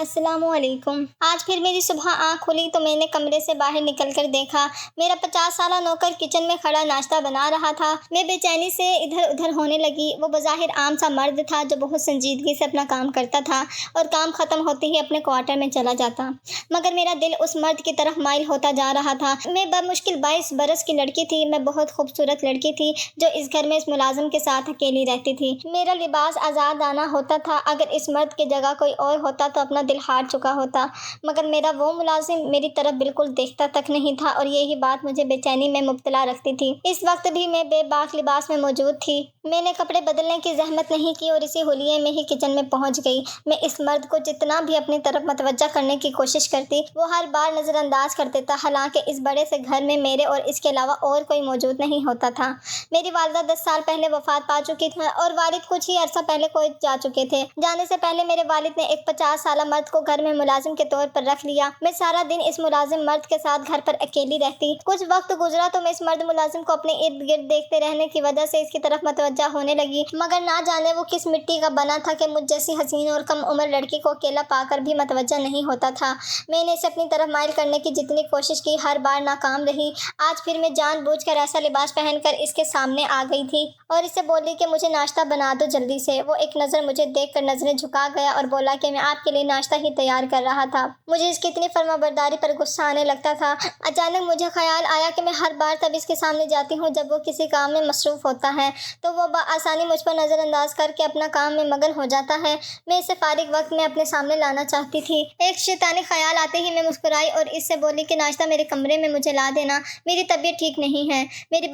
السلام علیکم۔ آج پھر میری صبح آنکھ کھلی تو میں نے کمرے سے باہر نکل کر دیکھا میرا 50 سالہ نوکر کچن میں کھڑا ناشتہ بنا رہا تھا۔ میں بے چینی سے ادھر ادھر ہونے لگی۔ وہ بظاہر عام سا مرد تھا جو بہت سنجیدگی سے اپنا کام کرتا تھا اور کام ختم ہوتے ہی اپنے کوارٹر میں چلا جاتا، مگر میرا دل اس مرد کی طرف مائل ہوتا جا رہا تھا۔ میں بمشکل 22 برس کی لڑکی تھی۔ میں بہت خوبصورت لڑکی تھی جو اس گھر میں اس ملازم کے ساتھ اکیلی رہتی تھی۔ میرا لباس آزادانہ ہوتا تھا۔ اگر اس مرد کی جگہ کوئی اور ہوتا تو اپنا دل ہار چکا ہوتا، مگر میرا وہ ملازم میری طرف بالکل دیکھتا تک نہیں تھا اور یہی بات مجھے بے چینی میں مبتلا رکھتی تھی۔ اس وقت بھی میں بے باک لباس میں موجود تھی۔ میں نے کپڑے بدلنے کی زحمت نہیں کی اور اسی حلیے میں ہی کچن میں پہنچ گئی۔ میں اس مرد کو جتنا بھی اپنی طرف متوجہ کرنے کی کوشش کرتی وہ ہر بار نظر انداز کر دیتا، حالانکہ اس بڑے سے گھر میں میرے اور اس کے علاوہ اور کوئی موجود نہیں ہوتا تھا۔ میری والدہ 10 سال پہلے وفات پا چکی تھی اور والد کچھ ہی عرصہ پہلے کویت جا چکے تھے۔ جانے سے پہلے میرے والد نے ایک 50 سالہ مرد کو گھر میں ملازم کے طور پر رکھ لیا۔ میں سارا دن اس ملازم مرد کے ساتھ گھر پر اکیلی رہتی۔ کچھ وقت گزرا تو میں اس مرد ملازم کو اپنے ارد گرد دیکھتے رہنے کی وجہ سے اس کی طرف متوجہ ہونے لگی، مگر نہ جانے وہ کس مٹی کا بنا تھا کہ مجھ جیسی حسین اور کم عمر لڑکی کو اکیلا پا کر بھی متوجہ نہیں ہوتا تھا۔ میں نے اسے اپنی طرف مائل کرنے کی جتنی کوشش کی ہر بار ناکام رہی۔ آج پھر میں جان بوجھ کر ایسا لباس پہن کر اس کے سامنے آ گئی تھی اور اسے بولی کہ مجھے ناشتہ بنا دو جلدی سے۔ وہ ایک نظر مجھے دیکھ کر نظریں جھکا گیا اور بولا کہ میں آپ کے لیے ناشتہ ہی تیار کر رہا تھا۔ مجھے اس کی اتنی فرما برداری پر غصہ آنے لگتا تھا۔ اچانک مجھے خیال آیا کہ میں ہر بار تب اس کے سامنے جاتی ہوں جب وہ کسی کام میں مصروف ہوتا ہے، تو وہ بآسانی مجھ پر نظر انداز کر کے اپنا کام میں مگن ہو جاتا ہے۔ میں اسے فارغ وقت میں اپنے سامنے لانا چاہتی تھی۔ ایک شیطانی خیال آتے ہی میں مسکرائی اور اس سے بولی کہ ناشتہ میرے کمرے میں مجھے لا دینا، میری طبیعت ٹھیک نہیں ہے۔ میری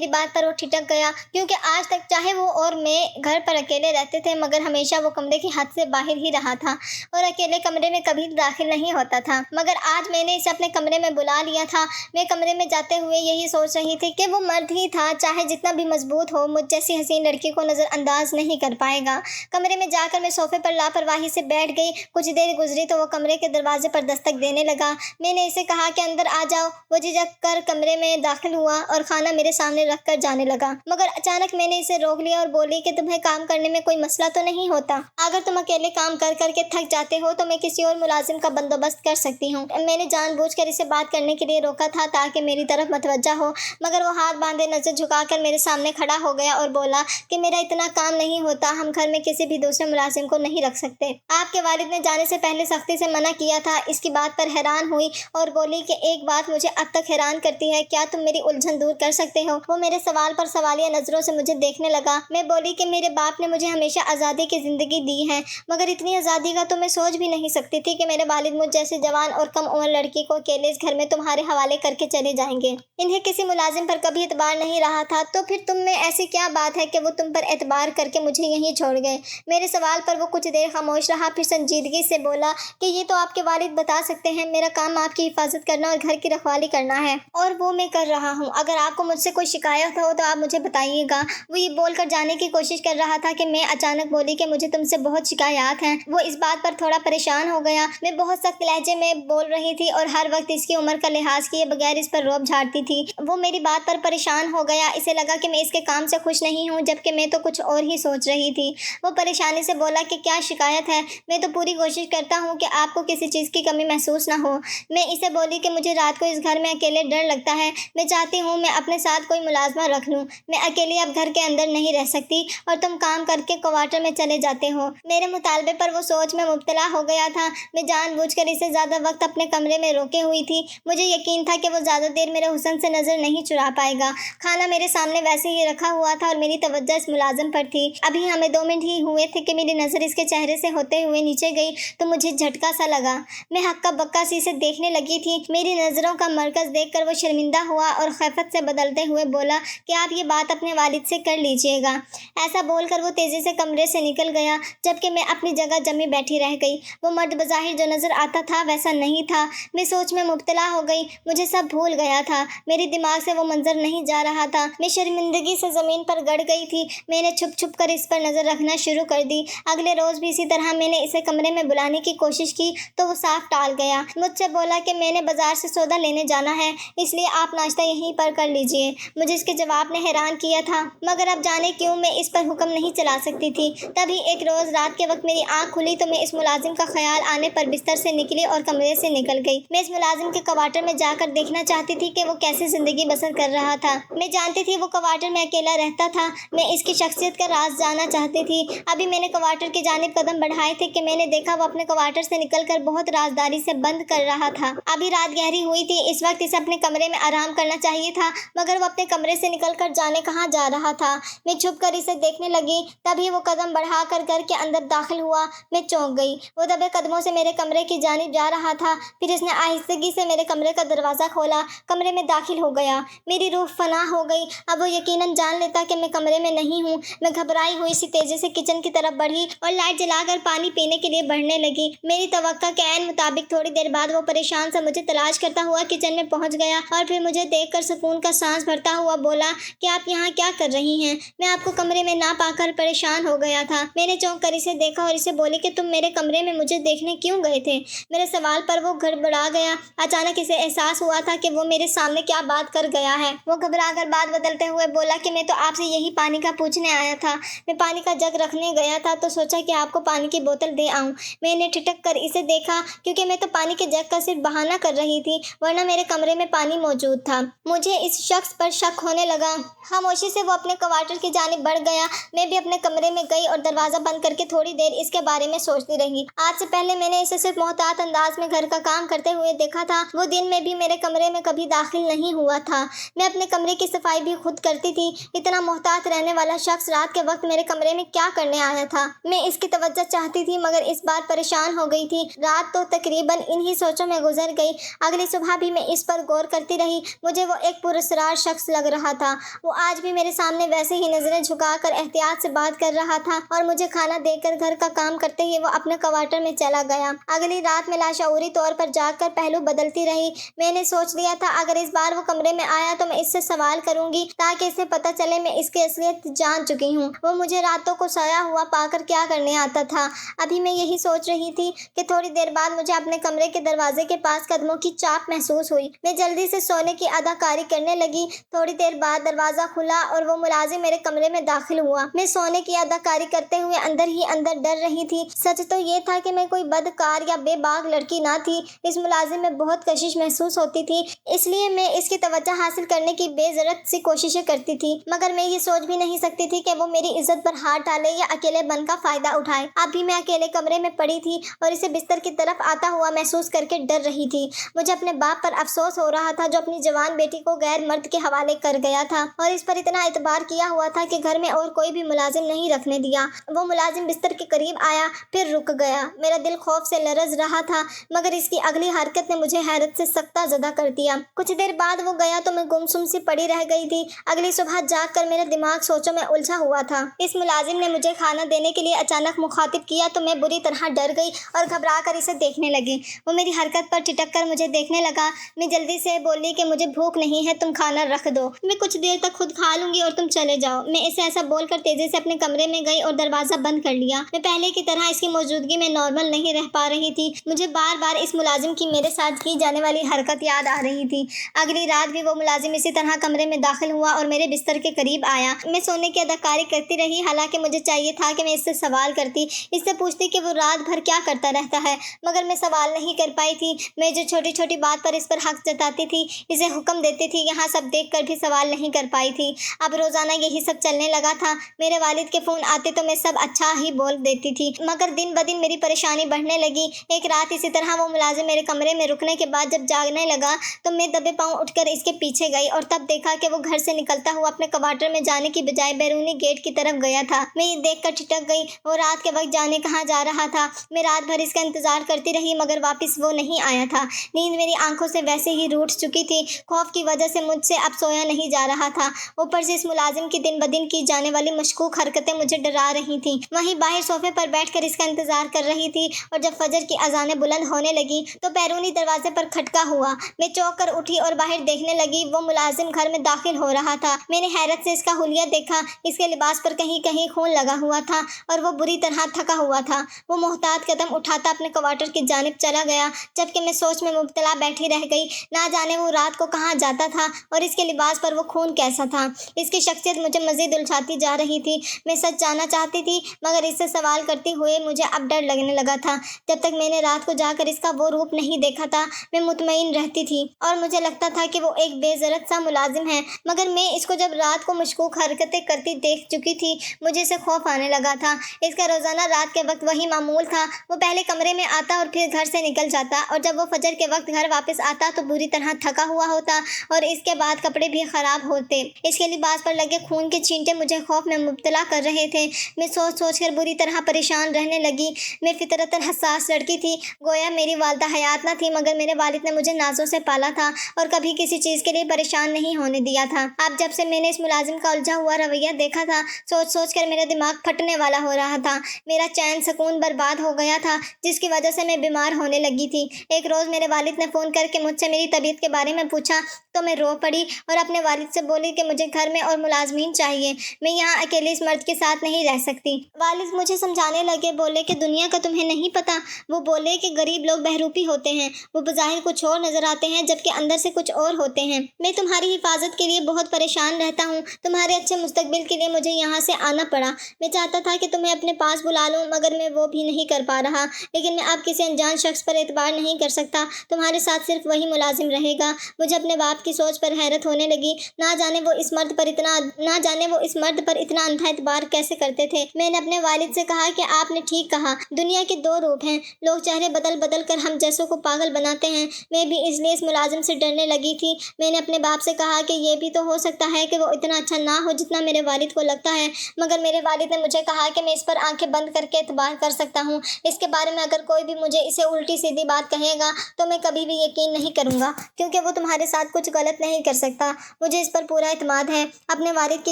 بات پر وہ ٹھٹک گیا، کیونکہ آج تک چاہے وہ اور میں گھر پر اکیلے رہتے تھے مگر ہمیشہ وہ کمرے کی حد سے باہر ہی رہا تھا اور اکیلے کمرے میں کبھی داخل نہیں ہوتا تھا، مگر آج میں نے اسے اپنے کمرے میں بلا لیا تھا۔ میں کمرے میں جاتے ہوئے یہی سوچ رہی تھی کہ وہ مرد ہی تھا، چاہے جتنا بھی مضبوط ہو، مجھ جیسی حسین لڑکی کو نظر انداز نہیں کر پائے گا۔ کمرے میں جا کر میں صوفے پر لاپرواہی سے بیٹھ گئی۔ کچھ دیر گزری تو وہ کمرے کے دروازے پر دستک دینے لگا۔ میں نے اسے کہا کہ اندر آ جاؤ۔ وہ جھجک کر کمرے میں داخل ہوا اور کھانا میرے سامنے رکھ کر جانے لگا، مگر اچانک میں نے اسے روک لیا اور بولی کہ تمہیں کام کرنے میں کوئی مسئلہ تو نہیں ہوتا؟ اگر تم اکیلے کام کر کر کے تھک جاتے ہو تو میں کسی اور ملازم کا بندوبست کر سکتی ہوں۔ میں نے جان بوجھ کر اسے بات کرنے کے لیے روکا تھا تاکہ میری طرف متوجہ ہو، مگر وہ ہاتھ باندھے نظر جھکا کر میرے سامنے کھڑا ہو گیا اور بولا کہ میرا اتنا کام نہیں ہوتا، ہم گھر میں کسی بھی دوسرے ملازم کو نہیں رکھ سکتے۔ آپ کے والد نے جانے سے پہلے سختی سے منع کیا تھا۔ اس کی بات پر حیران ہوئی اور بولی کہ ایک بات مجھے اب تک حیران کرتی ہے، کیا تم میری الجھن دور کر سکتے ہو؟ وہ میرے سوال پر سوالیہ نظروں سے مجھے دیکھنے لگا۔ میں بولی کہ میرے باپ نے مجھے ہمیشہ آزادی کی زندگی دی ہے، مگر اتنی آزادی کا تو میں سوچ بھی نہیں سکتی تھی کہ میرے والد مجھ جیسے جوان اور کم عمر لڑکی کو اکیلے اس گھر میں تمہارے حوالے کر کے چلے جائیں گے۔ انہیں کسی ملازم پر کبھی اعتبار نہیں رہا تھا، تو پھر تم میں ایسی کیا بات ہے کہ وہ تم پر اعتبار کر کے مجھے یہیں چھوڑ گئے؟ میرے سوال پر وہ کچھ دیر خاموش رہا، پھر سنجیدگی سے بولا کہ یہ تو آپ کے والد بتا سکتے ہیں، میرا کام آپ کی حفاظت کرنا اور گھر کی رکھوالی کرنا ہے، اور وہ میں کر رہا ہوں۔ اگر آپ کو مجھ سے کوئی شکایت ہو تو آپ مجھے بتائیے گا۔ وہ یہ بول کر جانے کی کوشش کر رہا تھا کہ میں اچانک بولی کہ مجھے تم سے بہت شکایات ہیں۔ وہ اس بات پر تھوڑا پریشان ہو گیا۔ میں بہت سخت لہجے میں بول رہی تھی اور ہر وقت اس کی عمر کا لحاظ کیے بغیر اس پر رعب جھاڑتی تھی۔ وہ میری بات پر پریشان ہو گیا۔ اسے لگا کہ میں اس کے کام سے خوش نہیں ہوں، جبکہ میں تو کچھ اور ہی سوچ رہی تھی۔ وہ پریشانی سے بولا کہ کیا شکایت ہے؟ میں تو پوری کوشش کرتا ہوں کہ آپ کو کسی چیز کی کمی محسوس نہ ہو۔ میں اسے بولی کہ مجھے رات کو اس گھر میں اکیلے ڈر لگتا ہے۔ میں چاہتی ہوں میں اپنے ساتھ کوئی ملازمہ رکھ لوں۔ میں اکیلی اب گھر کے اندر نہیں رہ سکتی اور تم کام کر کے کوارٹر میں چلے جاتے ہو۔ میرے مطالبے پر وہ سوچ میں مبتلا ہو گیا تھا۔ میں جان بوجھ کر اسے زیادہ وقت اپنے کمرے میں روکے ہوئی تھی۔ مجھے یقین تھا کہ وہ زیادہ دیر میرے حسن سے نظر نہیں چرا پائے گا۔ کھانا میرے سامنے ویسے ہی رکھا ہوا تھا اور میری توجہ اس ملازم پر تھی۔ ابھی ہمیں 2 منٹ ہی ہوئے تھے کہ میری نظر اس کے چہرے سے ہوتے ہوئے نیچے گئی تو مجھے جھٹکا سا لگا۔ میں ہکا بکا سی اسے دیکھنے لگی تھی۔ میری نظروں کا مرکز دیکھ کر وہ شرمندہ ہوا اور خیفت سے بدلتے ہوئے بولا کہ آپ یہ بات اپنے والد سے کر لیجیے گا۔ ایسا بول کر وہ تیزی سے کمرے سے نکل گیا، جبکہ میں اپنی جگہ جمی بیٹھی رہ گئی۔ وہ مرد بظاہر جو نظر آتا تھا ویسا نہیں تھا۔ میں سوچ میں مبتلا ہو گئی۔ مجھے سب بھول گیا تھا۔ میرے دماغ سے وہ منظر نہیں جا رہا تھا۔ میں شرمندگی سے زمین پر گڑ گئی تھی۔ میں نے چھپ چھپ کر اس پر نظر رکھنا شروع کر دی۔ اگلے روز بھی اسی طرح میں نے اسے کمرے میں بلانے کی کوشش کی تو وہ صاف ٹال گیا۔ مجھ سے بولا کہ میں نے بازار سے سودا لینے جانا ہے، اس لیے آپ ناشتہ یہیں پر کر لیجیے۔ مجھے اس کے جواب نے حیران کیا تھا، مگر اب جانے کیوں میں اس پر حکم نہیں چلا سکتی تھی۔ تبھی ایک روز رات کے وقت میری آنکھ کھلی تو میں اس ملازم کا خیال آنے پر بستر سے نکلی اور کمرے سے نکل گئی۔ میں اس ملازم کے کوارٹر میں جا کر دیکھنا چاہتی تھی کہ وہ کیسے زندگی بسر کر رہا تھا۔ میں جانتی تھی وہ کوارٹر میں اکیلا رہتا تھا۔ میں اس کی شخصیت کا راز جاننا چاہتی تھی۔ ابھی میں نے کوارٹر کی جانب قدم بڑھائے تھے کہ میں نے دیکھا وہ اپنے کوارٹر سے نکل کر بہت رازداری سے بند کر رہا تھا۔ ابھی رات گہری ہوئی تھی، اس وقت اسے اپنے کمرے میں آرام کرنا چاہیے تھا، مگر وہ اپنے کمرے سے نکل کر جانے کہاں جا رہا تھا۔ میں چھپ کر اسے دیکھنے لگی، تبھی وہ قدم بڑھا کر گھر کے اندر داخل ہوا۔ میں چونک گئی۔ وہ دبے قدموں سے میرے کمرے کی جانب جا رہا تھا، پھر اس نے آہستگی سے میرے کمرے کا دروازہ کھولا، کمرے میں داخل ہو گیا۔ میری روح فنا ہو گئی۔ اب وہ یقیناً جان لیتا کہ میں کمرے میں نہیں ہوں۔ میں گھبرائی ہوئی سی تیزی سے کچن کی طرف بڑھی اور لائٹ جلا کر پانی پینے کے لیے بڑھنے لگی۔ میری توقع کے عین مطابق تھوڑی دیر بعد وہ پریشان سا مجھے تلاش کرتا ہوا کچن میں پہنچ گیا اور پھر مجھے دیکھ کر سکون کا سانس بھرتا ہوا بولا کہ آپ یہاں کیا کر رہی ہیں؟ میں آپ کو کمرے میں نہ پا کر پریشان ہو گیا تھا۔ میں نے چونک کر اسے دیکھا اور اسے بولی کہ تم میرے کمرے میں مجھے دیکھنے کیوں گئے تھے؟ میرے سوال پر وہ گڑبڑا گیا۔ اچانک اسے احساس ہوا تھا کہ وہ میرے سامنے کیا بات کر گیا ہے۔ وہ گھبرا کر بات بدلتے ہوئے بولا کہ میں تو آپ سے یہی پانی کا پوچھنے آیا تھا۔ میں پانی کا جگ رکھنے گیا تھا تو سوچا کہ آپ کو پانی کی بوتل دے آؤں۔ میں نے ٹھٹک کر اسے دیکھا کیونکہ میں تو پانی کے جگ کا صرف بہانہ کر رہی تھی، ورنہ میرے کمرے میں پانی موجود تھا۔ مجھے اس شخص پر شک ہونے لگا۔ خاموشی سے وہ اپنے کوارٹر کی جانب بڑھ گیا۔ میں بھی اپنے کمرے میں گئی اور دروازہ بند کر کے تھوڑی دیر اس کے بارے میں سوچتی رہی۔ آج سے پہلے میں نے اسے صرف محتاط انداز میں گھر کا کام کرتے ہوئے دیکھا تھا۔ وہ دن میں بھی میرے کمرے میں کبھی داخل نہیں ہوا تھا۔ میں اپنے کمرے کی صفائی بھی خود کرتی تھی۔ اتنا محتاط رہنے والا شخص رات کے وقت میرے کمرے میں کیا کرنے آیا تھا؟ میں اس کی توجہ چاہتی تھی مگر اس بار پریشان ہو گئی تھی۔ رات تو تقریباً انہی سوچوں میں گزر گئی۔ اگلی صبح بھی میں اس پر غور کرتی رہی۔ مجھے وہ ایک پراسرار شخص لگ رہا تھا۔ وہ آج بھی میرے سامنے ویسے ہی نظریں جھکا کر احتیاط سے بات کر رہا تھا اور مجھے کھانا دے کر گھر کا کام کرتے ہی وہ اپنے کوارٹر میں چلا گیا۔ اگلی رات میں لاشعوری طور پر جاگ کر پہلو بدلتی رہی۔ میں نے سوچ لیا تھا اگر اس بار وہ کمرے میں آیا تو میں اس سے سوال کروں گی تاکہ اسے پتہ چلے میں اس کی اصلیت جان چکی ہوں۔ وہ مجھے راتوں کو سویا ہوا پا کر کیا کرنے آتا تھا؟ ابھی میں یہی سوچ رہی تھی کہ تھوڑی دیر بعد مجھے اپنے کمرے کے دروازے کے پاس قدموں کی چاپ محسوس ہوئی۔ میں جلدی سے سونے کی اداکاری کرنے لگی۔ تھوڑی دیر بعد دروازہ کھلا اور وہ ملازم میرے کمرے میں داخل ہوا۔ میں سونے کی اداکاری کرتے ہوئے اندر ہی اندر ڈر رہی تھی۔ سچ تو یہ تھا کہ میں کوئی بدکار یا بے باک لڑکی نہ تھی۔ اس ملازم میں بہت کشش محسوس ہوتی تھی، اس لیے میں اس کی توجہ حاصل کرنے کی بے ضرورت سی کوششیں کرتی تھی، مگر میں یہ سوچ بھی نہیں سکتی تھی کہ وہ میری عزت پر ہاتھ ڈالے یا اکیلے بن کا فائدہ اٹھائے۔ اب بھی میں اکیلے کمرے میں پڑی تھی اور اسے بستر کی طرف آتا ہوا محسوس کر کے ڈر رہی تھی۔ مجھے اپنے باپ پر افسوس ہو رہا تھا جو اپنی جوان بیٹی کو غیر مرد کے حوالے کر گیا تھا اور اس پر اتنا اعتبار کیا ہوا تھا کہ گھر میں اور کوئی بھی ملازم نہیں رکھنے دیا۔ وہ ملازم بستر کے قریب آیا، پھر رک گیا۔ میرا دل خوف سے لرز رہا تھا مگر اس کی اگلی حرکت نے مجھے حیرت سے سکتہ زدہ کر دیا۔ کچھ دیر بعد وہ گیا تو میں گمسم سی پڑی رہ گئی تھی۔ اگلی صبح جاگ کر میرا دماغ سوچوں میں الجھا ہوا تھا۔ اس ملازم نے مجھے کھانا دینے کے لیے اچانک مخاطب کیا تو میں بری طرح ڈر گئی اور گھبرا کر اسے دیکھنے لگی۔ وہ میری حرکت پر ٹھٹک کر مجھے دیکھنے لگا۔ میں جلدی سے بولی کہ مجھے بھوک نہیں ہے، تم کھانا رکھ دو، میں کچھ دیر تک خود کھا لوں گی اور تم چلے جاؤ۔ میں اسے ایسا بول کر تیزی سے اپنے کمرے میں گئی اور دروازہ بند کر لیا۔ میں پہلے کی طرح اس کی موجودگی میں نارمل نہیں رہ پا رہی تھی۔ مجھے بار بار اس ملازم کی میرے ساتھ کی جانے والی حرکت یاد آ رہی تھی۔ اگلی رات بھی وہ ملازم اسی طرح کمرے میں داخل ہوا اور میرے بستر کے قریب آیا۔ میں سونے کی اداکاری کرتی رہی، حالانکہ مجھے چاہیے تھا کہ میں اس سے سوال کرتی، اس سے پوچھتی کہ وہ رات بھر کیا کرتا رہتا ہے، مگر میں سوال نہیں کر پائی تھی۔ میں جو چھوٹی چھوٹی بات پر اس پر حق جتاتی تھی، اسے حکم دیتی تھی، یہاں سب دیکھ کر بھی سوال نہیں کر پائی تھی۔ اب روزانہ یہی سب چلنے لگا تھا۔ میرے والد کے فون آتے تو میں سب اچھا ہی بول دیتی تھی، مگر دن بدن میری پریشانی بڑھنے لگی۔ ایک رات اسی طرح وہ ملازم میرے کمرے میں رکنے کے بعد جب جاگنے لگا تو میں دبے پاؤں اٹھ کر اس کے پیچھے گئی اور تب دیکھا کہ وہ گھر سے نکلتا ہوا اپنے کوارٹر میں جانے کی بجائے بیرونی گیٹ کی طرف گیا تھا۔ میں یہ دیکھ کر ٹھٹک گئی۔ وہ رات کے وقت جانے کہاں جا رہا تھا؟ میں رات بھر اس کا انتظار کرتی رہی مگر واپس وہ نہیں آیا تھا۔ نیند میری آنکھوں سے ویسے ہی روٹھ چکی تھی۔ خوف کی وجہ سے مجھ سے اب سویا نہیں جا رہا تھا۔ اوپر سے اس ملازم کی دن بدن کی جانے والی مشکوک حرکتیں مجھے ڈرا رہی تھیں۔ وہیں باہر صوفے پر بیٹھ کر اس کا انتظار کر رہی تھی اور جب فجر کی اذانیں بلند ہونے لگی تو بیرونی دروازے پر کھٹکا ہوا۔ میں چونک کر اٹھی اور باہر دیکھنے لگی۔ وہ ملازم گھر میں داخل ہو رہا تھا۔ میں نے حیرت سے اس کا حلیہ دیکھا۔ اس کے لباس پر کہیں کہیں خون لگا ہوا تھا اور وہ بری طرح تھکا ہوا تھا۔ وہ محتاط قدم اٹھاتا اپنے کوارٹر کی جانب چلا گیا جبکہ میں سوچ میں مبتلا بیٹھی رہ گئی۔ نہ جانے وہ رات کو کہاں جاتا تھا اور اس کے لباس پر وہ خون کیسا تھا؟ اس کی شخصیت مجھے مزید الجھاتی جا رہی تھی۔ میں سچ جاننا چاہتی تھی مگر اس سے سوال کرتے ہوئے مجھے اب اب ڈر لگنے لگا تھا۔ جب تک میں نے رات کو جا کر اس کا وہ روپ نہیں دیکھا تھا میں مطمئن رہتی تھی اور مجھے لگتا تھا کہ وہ ایک بے ضرورت سا ملازم ہے، مگر میں اس کو جب رات کو مشکوک حرکتیں کرتی دیکھ چکی تھی مجھے اسے خوف آنے لگا تھا۔ اس کا روزانہ رات کے وقت وہی معمول تھا، وہ پہلے کمرے میں آتا اور پھر گھر سے نکل جاتا، اور جب وہ فجر کے وقت گھر واپس آتا تو بری طرح تھکا ہوا ہوتا اور اس کے بعد کپڑے بھی خراب ہوتے۔ اس کے لباس پر لگے خون کے چھینٹے مجھے خوف میں مبتلا کر رہے تھے۔ میں سوچ سوچ کر بری طرح پریشان رہنے لگی۔ میں فطرتاً حساس لڑکی تھی، گویا میری والدہ حیات نہ تھی، مگر میرے والد نے مجھے نازوں سے پالا تھا اور کبھی کسی چیز کے لیے پریشان نہیں ہونے دیا تھا۔ اب جب سے میں نے اس ملازم کا الجھا ہوا رویہ دیکھا تھا سوچ سوچ کر میرا دماغ پھٹنے والا ہو رہا تھا۔ میرا چین سکون برباد ہو گیا تھا جس کی وجہ سے میں بیمار ہونے لگی تھی۔ ایک روز میرے والد نے فون کر کے مجھ سے میری طبیعت کے بارے میں پوچھا تو میں رو پڑی اور اپنے والد سے بولی کہ مجھے گھر میں اور ملازمین چاہیے، میں یہاں اکیلے اس مرد کے ساتھ نہیں رہ سکتی۔ والد مجھے سمجھانے لگے، بولے کہ دنیا کا تمہیں نہیں پتہ۔ وہ بولے کہ غریب لوگ بہروپی ہوتے ہیں، وہ بظاہر کچھ اور نظر آتے ہیں جبکہ اندر سے کچھ اور ہوتے ہیں۔ میں تمہاری حفاظت کے لیے بہت پریشان رہتا ہوں، تمہارے اچھے مستقبل کے لیے مجھے یہاں سے آنا پڑا۔ میں چاہتا تھا کہ تمہیں اپنے پاس بلا لوں مگر میں وہ بھی نہیں کر پا رہا، لیکن میں اب کسی انجان شخص پر اعتبار نہیں کر سکتا، تمہارے ساتھ صرف وہی ملازم رہے گا۔ مجھے اپنے باپ کی سوچ پر حیرت ہونے لگی، نہ جانے وہ اس مرد پر اتنا اندھا اعتبار کیسے کرتے تھے۔ میں نے اپنے والد سے کہا کہ آپ نے ٹھیک کہا، دنیا کے دو روپ ہیں، لوگ چہرے بدل بدل کر ہم جیسوں کو پاگل بناتے ہیں۔ میں بھی اس لیے اس ملازم سے ڈرنے لگی تھی۔ میں نے اپنے باپ سے کہا کہ یہ بھی تو ہو سکتا ہے کہ وہ اتنا اچھا نہ ہو جتنا میرے والد کو لگتا ہے، مگر میرے والد نے مجھے کہا کہ میں اس پر آنکھیں بند کر کے اعتبار کر سکتا ہوں، اس کے بارے میں اگر کوئی بھی مجھے اسے الٹی سیدھی بات کہے گا تو میں کبھی بھی یقین نہیں کروں گا، کیونکہ وہ تمہارے ساتھ کچھ غلط نہیں کر سکتا۔ مجھے اس پر پورا اعتماد ہے۔ اپنے والد کی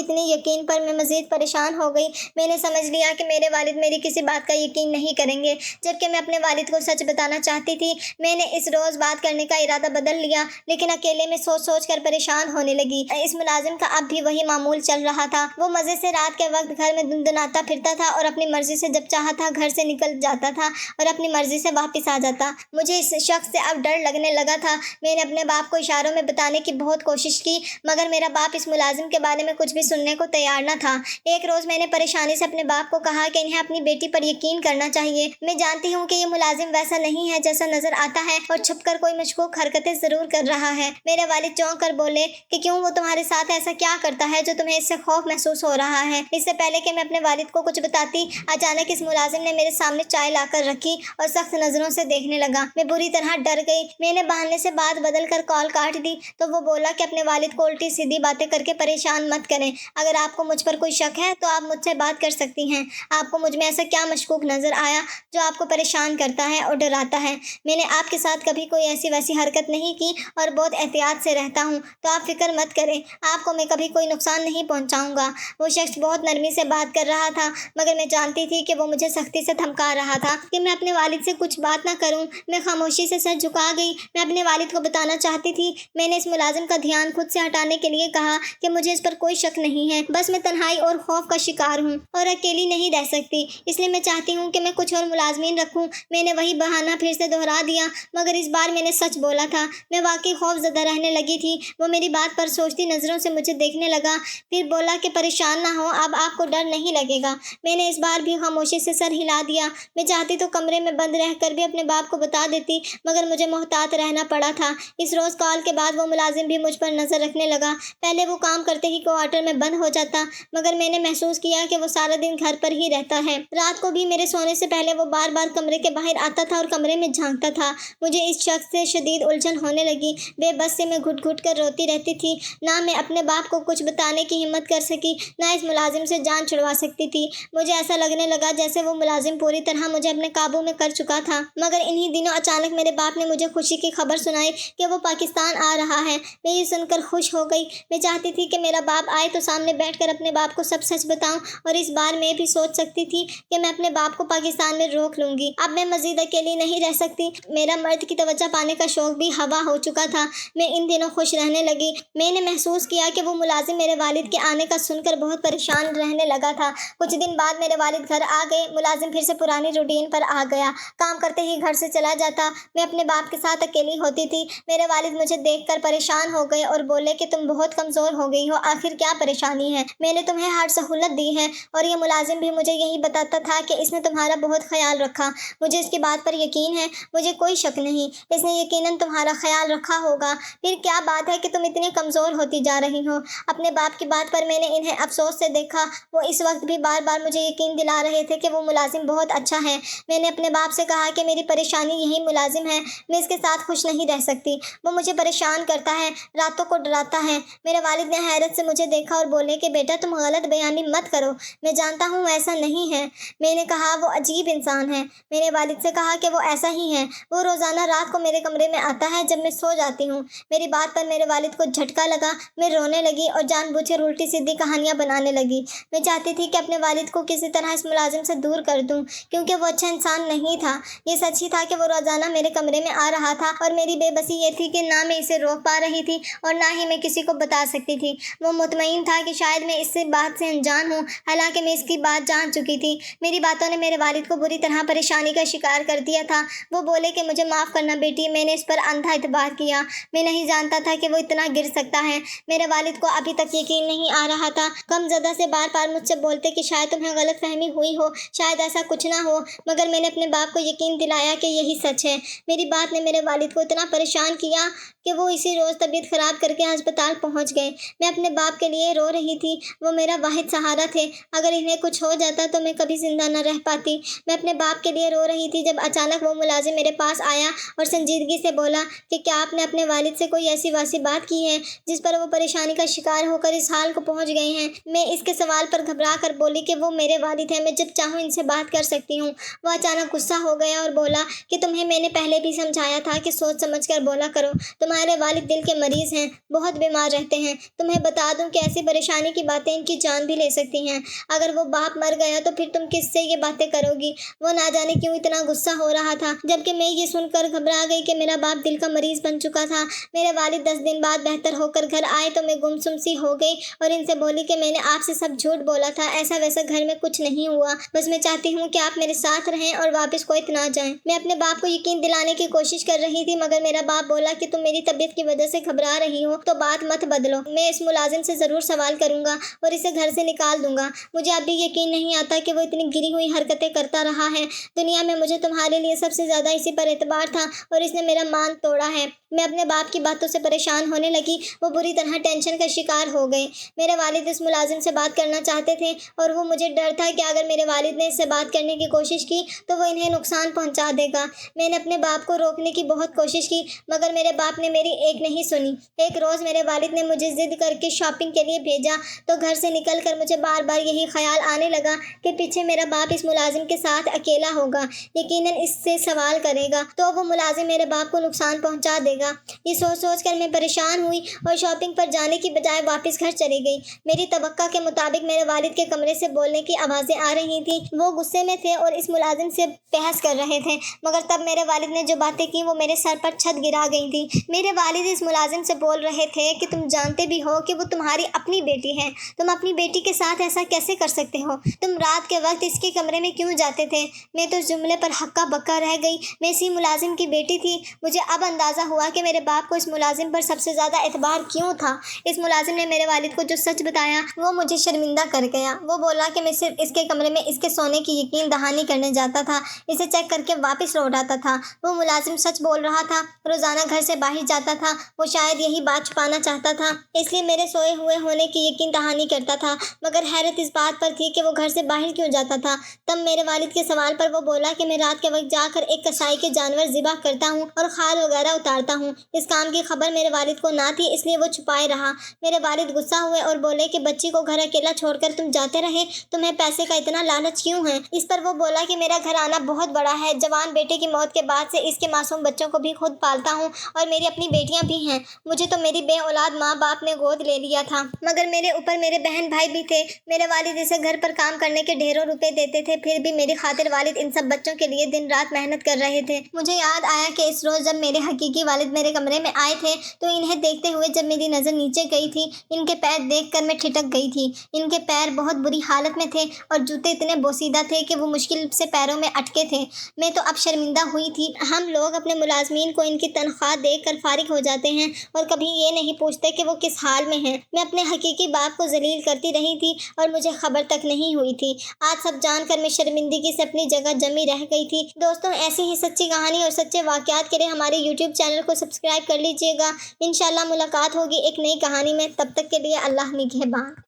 اتنی یقین پر میں مزید پریشان ہو گئی۔ میں نے سمجھ لیا کہ میرے والد میری کسی بات کا یقین نہیں کریں گے، جبکہ میں اپنے والد کو سچ بتانا چاہتی تھی۔ میں نے اس روز بات کرنے کا ارادہ بدل لیا، لیکن اکیلے میں سوچ سوچ کر پریشان ہونے لگی۔ اس ملازم کا اب بھی وہی معمول چل رہا تھا، وہ مزے سے رات کے وقت گھر میں دندناتا پھرتا تھا اور اپنی مرضی سے جب چاہا تھا گھر سے نکل جاتا تھا اور اپنی مرضی سے واپس آ جاتا۔ مجھے اس شخص سے اب ڈر لگنے لگا تھا۔ میں نے اپنے باپ کو اشاروں میں بتانے کی بہت کوشش کی، مگر میرا باپ اس ملازم کے بارے میں کچھ بھی سننے کو تیار نہ تھا۔ ایک روز میں نے پریشانی سے اپنے باپ کو کہا کہ انہیں اپنی بیٹی پر یقین کرنا چاہیے۔ میں جانتی ہوں کہ یہ ملازم ویسا نہیں ہے جیسا نظر آتا ہے اور چھپ کر کوئی مشکوک حرکتیں ضرور کر رہا ہے۔ میرے والد چونک کر بولے کہ کیوں، وہ تمہارے ساتھ ایسا کیا کرتا ہے جو تمہیں اس سے خوف محسوس ہو رہا ہے؟ اس سے پہلے کہ میں اپنے والد کو کچھ بتاتی اچانک اس ملازم نے میرے سامنے چائے لا کر رکھی اور سخت نظروں سے دیکھنے لگا۔ میں بری طرح ڈر گئی۔ میں نے بہانے سے بات بدل کر کال کاٹ دی تو وہ بولا کہ اپنے والد کو الٹی سیدھی باتیں کر کے پریشان مت کریں، اگر آپ کو مجھ پر کوئی شک ہے تو آپ مجھ سے بات کر سکتی ہیں۔ آپ کو مجھ میں ایسا کیا مشکوک نظر آیا جو آپ کو پریشان کرتا ہے اور ڈراتا ہے؟ میں نے آپ کے ساتھ کبھی کوئی ایسی ویسی حرکت نہیں کی اور بہت احتیاط سے رہتا ہوں، تو آپ فکر مت کریں، آپ کو میں کبھی کوئی نقصان نہیں پہنچاؤں گا۔ وہ شخص بہت نرمی سے بات کر رہا تھا، مگر میں جانتی تھی کہ وہ مجھے سختی سے دھمکا رہا تھا کہ میں اپنے والد سے کچھ بات نہ کروں۔ میں خاموشی سے سر جھکا گئی۔ میں اپنے والد کو بتانا چاہتی تھی۔ میں نے اس ملازم کا دھیان خود سے ہٹانے کے لیے کہا کہ مجھے اس پر کوئی شک نہیں ہے، بس میں تنہائی اور خوف کا شکار ہوں اور اکیلی نہیں رہ سکتی، اس لیے میں چاہتی ہوں کہ میں کچھ اور ملازمین رکھوں۔ میں نے وہی بہانہ پھر سے دہرا دیا، مگر اس بار میں نے سچ بولا تھا۔ میں واقعی خوف زدہ رہنے لگی تھی۔ وہ میری بات پر سوچتی نظروں سے مجھے دیکھنے لگا، پھر بولا کہ پریشان نہ ہو، اب آپ کو ڈر نہیں لگے گا۔ میں نے اس بار بھی خاموشی سے سر ہلا دیا۔ میں چاہتی تو کمرے میں بند رہ کر بھی اپنے باپ کو بتا دیتی، مگر مجھے محتاط رہنا پڑا تھا۔ اس روز کال کے بعد وہ ملازم بھی مجھ پر نظر رکھنے لگا۔ پہلے وہ کام کرتے ہی کوارٹر میں بند ہو جاتا، مگر میں نے محسوس کیا کہ وہ سارا دن گھر پر ہی رہتا ہے۔ رات کو بھی میرے سونے سے پہلے وہ بار بار کمرے کے باہر آتا تھا اور کمرے میں جھانکتا تھا۔ مجھے اس شخص سے شدید الجھن ہونے لگی۔ بے بس سے میں گھٹ گھٹ کر روتی رہتی تھی۔ نہ میں اپنے باپ کو کچھ بتانے کی ہمت کر سکی، نہ اس ملازم سے جان چھڑوا سکتی تھی۔ مجھے ایسا لگنے لگا جیسے وہ ملازم پوری طرح مجھے اپنے قابو میں کر چکا تھا۔ مگر انہی دنوں اچانک میرے باپ نے مجھے خوشی کی خبر سنائی کہ وہ پاکستان آ رہا ہے۔ میں یہ سن کر خوش ہو گئی۔ میں چاہتی تھی کہ میرا باپ آئے تو سامنے بیٹھ کر اپنے باپ کو سب سچ بتاؤں، اور اس بار میں بھی سوچ سکتی تھی کہ میں اپنے باپ کو پاکستان میں روک لوں گی۔ اب میں مزید اکیلی نہیں رہ سکتی۔ میرا مرد کی توجہ پانے کا شوق بھی ہوا ہو چکا تھا۔ میں ان دنوں خوش رہنے لگی۔ میں نے محسوس کیا کہ وہ ملازم میرے والد کے آنے کا سن کر بہت پریشان رہنے لگا تھا۔ کچھ دن بعد میرے والد گھر آ گئے۔ ملازم پھر سے پرانی روٹین پر آ گیا، کام کرتے ہی گھر سے چلا جاتا۔ میں اپنے باپ کے ساتھ اکیلی ہوتی تھی۔ میرے والد مجھے دیکھ کر پریشان ہو گئے اور بولے کہ تم بہت کمزور ہو گئی ہو، آخر کیا پریشانی ہے؟ میں نے تمہیں ہر سہولت دی ہے اور یہ ملازم بھی مجھے یہی بتاتا تھا کہ اس نے تمہارا بہت خیال رکھا۔ مجھے اس کی بات پر یقین ہے، مجھے کوئی شک نہیں، اس نے یقیناً تمہارا خیال رکھا ہوگا۔ پھر کیا بات ہے کہ تم اتنی کمزور ہوتی جا رہی ہو؟ اپنے باپ کی بات پر میں نے انہیں افسوس سے دیکھا۔ وہ اس وقت بھی بار بار مجھے یقین دلا رہے تھے کہ وہ ملازم بہت اچھا ہے۔ میں نے اپنے باپ سے کہا کہ میری پریشانی یہی ملازم ہے، میں اس کے ساتھ خوش نہیں رہ سکتی، وہ مجھے پریشان کرتا ہے، راتوں کو ڈراتا ہے۔ میرے والد نے حیرت سے مجھے دیکھا اور بولے کہ بیٹا تم غلط بیانی مت کرو، میں جانتا ہوں ایسا نہیں ہے۔ میں نے کہا وہ عجیب انسان ہے۔ میں نے والد سے کہا کہ وہ ایسا ہی ہے، وہ روزانہ رات کو میرے کمرے میں آتا ہے جب میں سو جاتی ہوں۔ میری بات پر میرے والد کو جھٹکا لگا، میں رونے لگی اور جان بوجھ کر الٹی سیدھی کہانیاں بنانے لگی۔ میں چاہتی تھی کہ اپنے والد کو کسی طرح اس ملازم سے دور کر دوں، کیونکہ وہ اچھا انسان نہیں تھا۔ یہ سچ ہی تھا کہ وہ روزانہ میرے کمرے میں آ رہا تھا اور میری بے بسی یہ تھی کہ نہ میں اسے روک پا رہی تھی اور نہ ہی میں کسی کو بتا سکتی تھی۔ وہ مطمئن تھا کہ شاید میں اس بات سے انجان ہوں، حالانکہ میں اس کی بات جان چکی تھی۔ میری باتوں نے میرے والد کو بری طرح پریشانی کا شکار کر دیا تھا۔ وہ بولے کہ مجھے معاف کرنا بیٹی، میں نے اس پر اندھا اعتبار کیا، میں نہیں جانتا تھا کہ وہ اتنا گر سکتا ہے۔ میرے والد کو ابھی تک یقین نہیں آ رہا تھا۔ غم زدہ سے بار بار مجھ سے بولتے کہ شاید تمہیں غلط فہمی ہوئی ہو، شاید ایسا کچھ نہ ہو، مگر میں نے اپنے باپ کو یقین دلایا کہ یہی سچ ہے۔ میری بات نے میرے والد کو اتنا پریشان کیا کہ وہ اسی روز طبیعت خراب کر کے ہسپتال پہنچ گئے۔ میں اپنے باپ کے لیے رو رہی تھی، وہ میرا واحد سہارا تھے، اگر انہیں کچھ ہو جاتا تو میں کبھی زندہ نہ رہ پاتی۔ میں اپنے باپ کے لیے رو رہی تھی جب اچانک وہ ملازم میرے پاس آیا اور سنجیدگی سے بولا کہ کیا آپ نے اپنے والد سے کوئی ایسی واسی بات کی ہے جس پر وہ پریشانی کا شکار ہو کر اس حال کو پہنچ گئے ہیں؟ میں اس کے سوال پر گھبرا کر بولی کہ وہ میرے والد ہیں، میں جب چاہوں ان سے بات کر سکتی ہوں۔ وہ اچانک غصہ ہو گیا اور بولا کہ تمہیں میں نے پہلے بھی سمجھایا تھا کہ سوچ سمجھ کر بولا کرو، تمہارے والد دل کے مریض ہیں، بہت بیمار رہتے ہیں۔ تمہیں بتا دوں کہ ایسی پریشانی کی باتیں ان کی جان بھی لے سکتی ہیں۔ اگر وہ باپ مر گیا تو پھر تم کس سے یہ باتیں کرو گی؟ وہ نہ جانے کیوں اتنا غصہ ہو رہا تھا، جبکہ میں یہ سن کر گھبرا گئی کہ میرا باپ دل کا مریض بن چکا تھا۔ میرے والد 10 دن بعد بہتر ہو کر گھر آئے تو میں گمسم سی ہو گئی اور ان سے بولی کہ میں نے آپ سے سب جھوٹ بولا تھا، ایسا ویسا گھر میں کچھ نہیں ہوا، بس میں چاہتی ہوں کہ آپ میرے ساتھ رہیں اور واپس کویت نہ جائیں۔ میں اپنے باپ کو یقین دلانے کی کوشش کر رہی تھی، مگر میرا باپ بولا کہ تم میری طبیعت کی وجہ سے گھبرا رہی ہو تو بات مت بدلو، میں اس ملازم سے ضرور سوال کروں گا اور اسے گھر سے نکال دوں گا۔ مجھے اب بھی یقین نہیں آتا کہ وہ اتنی گری ہوئی حرکتیں کرتا رہا ہے۔ دنیا میں مجھے تمہارے لیے سب سے زیادہ اسی پر اعتبار تھا اور اس نے میرا مان توڑا ہے۔ میں اپنے باپ کی باتوں سے پریشان ہونے لگی، وہ بری طرح ٹینشن کا شکار ہو گئے۔ میرے والد اس ملازم سے بات کرنا چاہتے تھے اور وہ مجھے ڈر تھا کہ اگر میرے والد نے اس سے بات کرنے کی کوشش کی تو وہ انہیں نقصان پہنچا دے گا۔ میں نے اپنے باپ کو روکنے کی بہت کوشش کی، مگر میرے باپ نے میری ایک نہیں سنی۔ ایک روز میرے والد نے مجھے ضد کر کے شاپنگ کے لیے بھیجا تو گھر سے نکل کر مجھے بار بار یہی خیال آنے لگا کہ پیچھے میرا باپ اس ملازم کے ساتھ اکیلا ہوگا، یقیناً اس سے سوال کرے گا تو وہ ملازم میرے باپ کو نقصان پہنچا دے گا۔ یہ سوچ سوچ کر میں پریشان ہوئی اور شاپنگ پر جانے کی بجائے واپس گھر چلی گئی۔ میری توقع کے مطابق میرے والد کے کمرے سے بولنے کی آوازیں آ رہی تھیں، وہ غصے میں تھے اور اس ملازم سے بحث کر رہے تھے، مگر تب میرے والد نے جو باتیں کی وہ میرے سر پر چھت گرا گئی تھیں۔ میرے والد اس ملازم سے بول رہے تھے کہ تم جانتے بھی ہو کہ وہ تمہاری اپنی بیٹی ہے، تم اپنی بیٹی کے ساتھ ایسا کیسے کر سکتے ہو؟ تم رات کے وقت اس کے کمرے میں کیوں جاتے تھے؟ میں تو اس جملے پر ہکا بکا رہ گئی، میں اسی ملازم کی بیٹی تھی۔ مجھے اب اندازہ ہوا کہ میرے باپ کو اس ملازم پر سب سے زیادہ اعتبار کیوں تھا۔ اس ملازم نے میرے والد کو جو سچ بتایا وہ مجھے شرمندہ کر گیا۔ وہ بولا کہ میں صرف اس کے کمرے میں اس کے سونے کی یقین دہانی کرنے جاتا تھا، اسے چیک کر کے واپس لوٹ آتا تھا۔ وہ ملازم سچ بول رہا تھا، روزانہ گھر سے باہر جاتا تھا، وہ شاید یہی بات چھپانا چاہتا تھا، اس لیے میرے سوئے ہوئے ہونے کی یقین دہانی کرتا تھا، مگر حیرت اس بات پر تھی کہ وہ گھر سے باہر کیوں جاتا تھا۔ تب میرے والد کے سوال پر وہ بولا کہ میں رات کے وقت جا کر ایک کسائی کے جانور ذبح کرتا ہوں اور خال وغیرہ اتارتا ہوں۔ اس کام کی خبر میرے والد کو نہ تھی، اس لیے وہ چھپائے رہا۔ میرے والد غصہ ہوئے اور بولے کہ بچی کو گھر اکیلا چھوڑ کر تم جاتے رہے، تمہیں پیسے کا اتنا لالچ کیوں ہے؟ اس پر وہ بولا کہ میرا گھرانہ بہت بڑا ہے، جوان بیٹے کی موت کے بعد سے اس کے معصوم بچوں کو بھی خود پالتا ہوں اور میری اپنی بیٹیاں بھی ہیں۔ مجھے تو میری بے اولاد ماں باپ نے گود لے لیا تھا، مگر میرے اوپر میرے بہن بھائی بھی تھے۔ میرے والد اسے گھر پر کام کرنے کے ڈھیروں روپے دیتے تھے، پھر بھی میری خاطر والد ان سب بچوں کے لیے دن رات محنت کر رہے تھے۔ مجھے یاد آیا کہ اس روز جب میرے حقیقی والد میرے کمرے میں آئے تھے تو انہیں دیکھتے ہوئے جب میری نظر نیچے گئی تھی، ان کے پیر دیکھ کر میں ٹھٹک گئی تھی۔ ان کے پیر بہت بری حالت میں تھے اور جوتے اتنے بوسیدہ تھے کہ وہ مشکل سے پیروں میں اٹکے تھے۔ میں تو اب شرمندہ ہوئی تھی۔ ہم لوگ اپنے ملازمین کو ان کی تنخواہ دے کر فارغ ہو جاتے کرتے ہیں اور کبھی یہ نہیں پوچھتے کہ وہ کس حال میں ہیں۔ میں اپنے حقیقی باپ کو ذلیل کرتی رہی تھی اور مجھے خبر تک نہیں ہوئی تھی۔ آج سب جان کر میں شرمندگی سے اپنی جگہ جمی رہ گئی تھی۔ دوستوں، ایسی ہی سچی کہانی اور سچے واقعات کے لیے ہمارے YouTube چینل کو سبسکرائب کر لیجیے گا۔ انشاءاللہ ملاقات ہوگی ایک نئی کہانی میں، تب تک کے لیے اللہ نگہبان۔